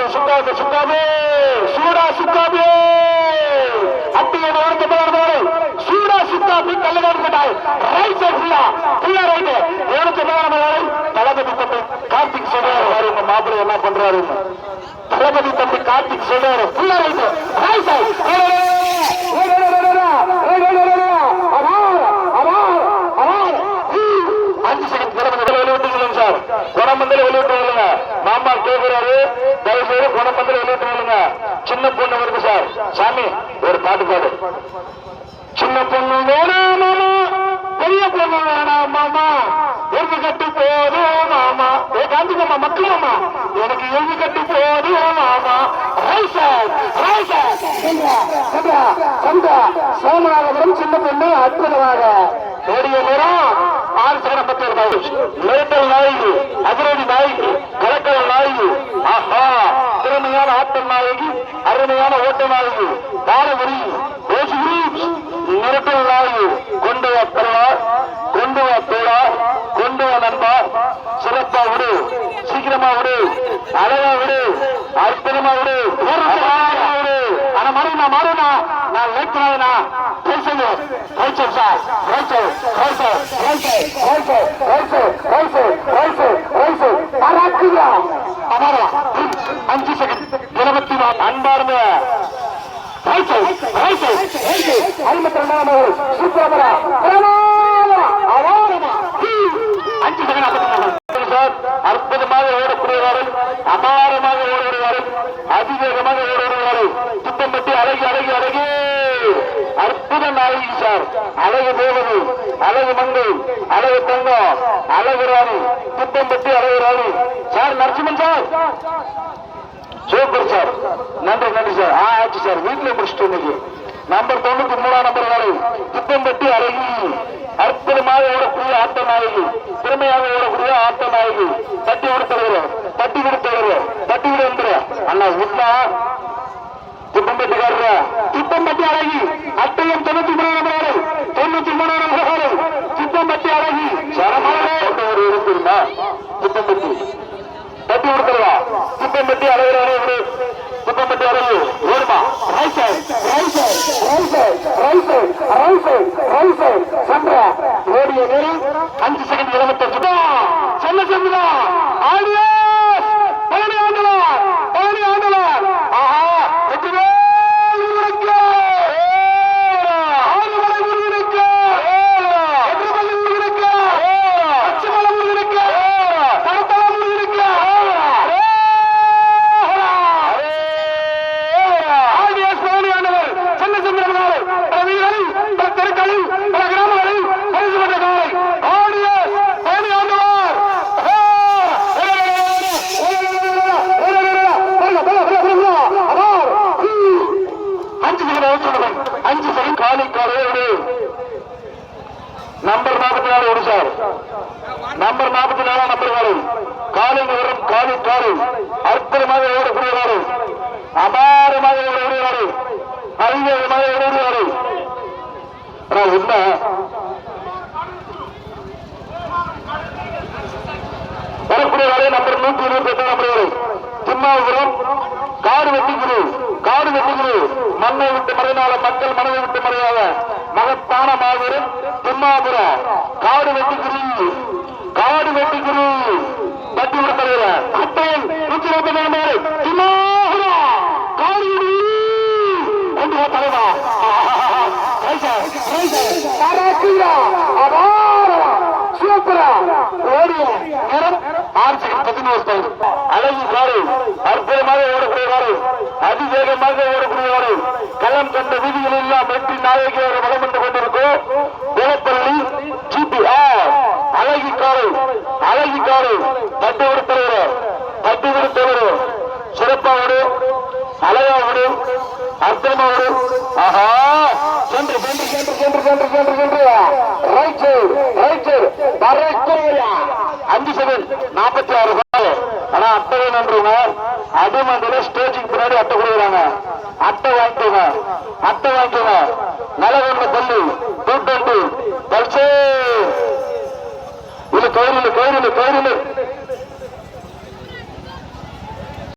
சுத்தாது சுத்தாது சூடா சுத்தாது அட்டியோட ஓரத்தை போறாரு சூடா சுத்தாது கல்லகாடு கட்டாய் ரைட் சைடு ஃபுல்லா ரைட் ஓரத்தை போறாரு தளபதி தம்பி கார்த்திக் சொல்றாரு உங்க மாப்பிள்ளை என்ன பண்றாரு தளபதி தம்பி கார்த்திக் சொல்றாரு ஃபுல்லா ரைட் சைடு குணமந்தல வெளியிட்டு மாமா கேட்கிறாரு தயவுசெய்து குணமந்தல வெளியிட்டு சின்ன பொண்ணு வருது சார் சாமி ஒரு பாட்டு பாடு சின்ன பொண்ணு வேணாம் மாமா பெரிய பொண்ணு வேணாம் மாமா எழுதி கட்டி போதும் மாமா ஏ காந்திகம்மா மக்கள் மாமா எனக்கு எழுதி கட்டி போதும் மாமா சோமநாதபுரம் சின்ன பொண்ணு அற்புதமாக ஓடிய நேரம் 6 சகடம் 10 லேட்டல் நாயகி அதிரடி நாயகி கலக்கல் நாயகி ஆஹா திறமையான ஆட்ட நாயகி அருமையான ஓட்ட நாயகி பாரபுரி மிரட்டல் நாயகி கொண்டு வா தோழா கொண்டு வா தோழா கொண்டு வா நண்பா சிறப்பா விடு சீக்கிரமா விடு அழகா விடு அற்புதமா விடு விடு ஆனா மாறுனா நான் லேட் பண்ணாதுனா அஞ்சு செகண்ட் 24 அன்பார்ந்த அற்புதமாக ஓடக்கூடியவார்கள் அபாரமாக ஓடுகிறார்கள் அதிவேகமாக ஓடுகிறார்கள் திட்டம்பட்டி அழகி அழகி அழகி அற்புத நாயகி சார் அழகு தேவதை அழகு மங்கை அழகு தங்கம் அழகு Rani Thittampatti Azhagu Rani sir Narasimhan sir super sir நன்றி நன்றி சார் ஆச்சு சார் வீட்டில் முடிச்சுட்டு இன்னைக்கு நம்பர் 93 நம்பர் வரை திட்டம்பட்டி அழகி அற்புதமாக ஓடக்கூடிய ஆட்ட நாயகி திறமையாக ஓடக்கூடிய ஆட்ட நாயகி தட்டி விடுத்தவர் தட்டி விடுத்தவர் தட்டி விடு அண்ணா உண்ணா திட்டம்பட்டிக்காரர திட்டம்பட்டி அழகி அட்டையம் 93 நம்பர் 93 நம்பர் திட்டம்பட்டி அழகி சரமான ஒரு இருக்குமா திட்டம்பட்டி தட்டி விடுத்தவா திட்டம்பட்டி அழகு திட்டம்பட்டி அழகு ஓடுமா ஓடிய நேரம் 5 செகண்ட் 25 செல்ல செல்லுதா ஆடியன்ஸ் பழனி ஆண்டவர் ஆஹா வெற்றிவே நம்பர் 44 ஒரு சார் நம்பர் 44 நம்பர் காலை வரும் காலை காலை அற்புதமாக ஓடக்கூடியவாறு அபாரமாக ஓடக்கூடியவாறு அதிவேகமாக ஓடக்கூடியவாறு உண்மை வரக்கூடியவாறு நம்பர் 128 நம்பர் வரை திம்மாபுரம் காடு வெட்டிக்குழு மண்ணை விட்டு மறைனால மக்கள் மனதை விட்டு மறையாத மகத்தான மாபெரும் திம்மாபுரம் காடு வெட்டிக்குழு தட்டி விடுத்தவர் அட்டையில் 124 திம்மாபுரம் காடு கொண்டு வா தலைவா சூப்பரா ஓடிய நேரம் 6 செகண்ட் 11 அழகு காடு அற்புதமாக ஓடக்கூடியவாறு அதிவேகமாக ஓடக்கூடியவாறு களம் கண்ட வீதிகள் எல்லாம் வெற்றி நாயகியாக வளம் வந்து கொண்டிருக்கும் குளப்பள்ளி GPR அழகி காடு தட்டி விடுத்தவர் சிறப்பாவோடு அழகாவோடு அற்புதமாவோடு ஆஹா சென்று ரைட் சைடு 5 செகண்ட் 46 ஆனா அட்டை நன்றுங்க அடிமந்தில ஸ்டேஜுக்கு பின்னாடி அட்டை கொடுக்குறாங்க அட்டை வாங்கிக்கோங்க நலவொன்று பள்ளி 220 பல்சே இது கோயிலு